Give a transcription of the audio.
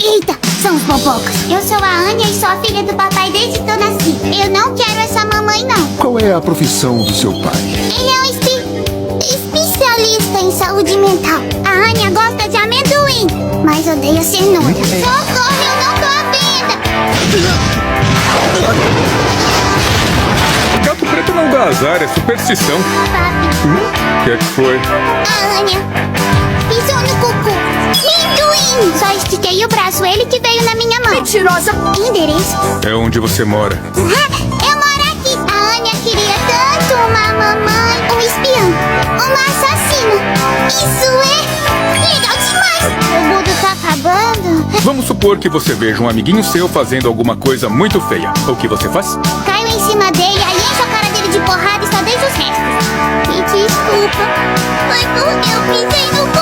Eita, são os bobocas. Eu sou a Anya e sou a filha do papai desde que eu nasci. Eu não quero essa mamãe, não. Qual é a profissão do seu pai? Ele é um especialista em saúde mental. A Anya gosta de amendoim, mas odeia cenoura. Socorro, eu não tô à venda. Gato preto não dá azar, é superstição. Papi, O que é que foi? a Anya pisou no cocô. Amendoim! Só estiquei o braço, ele que veio na minha mão. Mentirosa! Endereço? É onde você mora. Eu moro aqui. A Anya queria tanto uma mamãe, um espião, uma assassina. Isso é legal demais. O mundo tá acabando. Vamos supor que você veja um amiguinho seu fazendo alguma coisa muito feia. O que você faz? Caio em cima dele, aí encho a cara dele de porrada e só deixo os restos. Me desculpa. Foi porque eu pisei no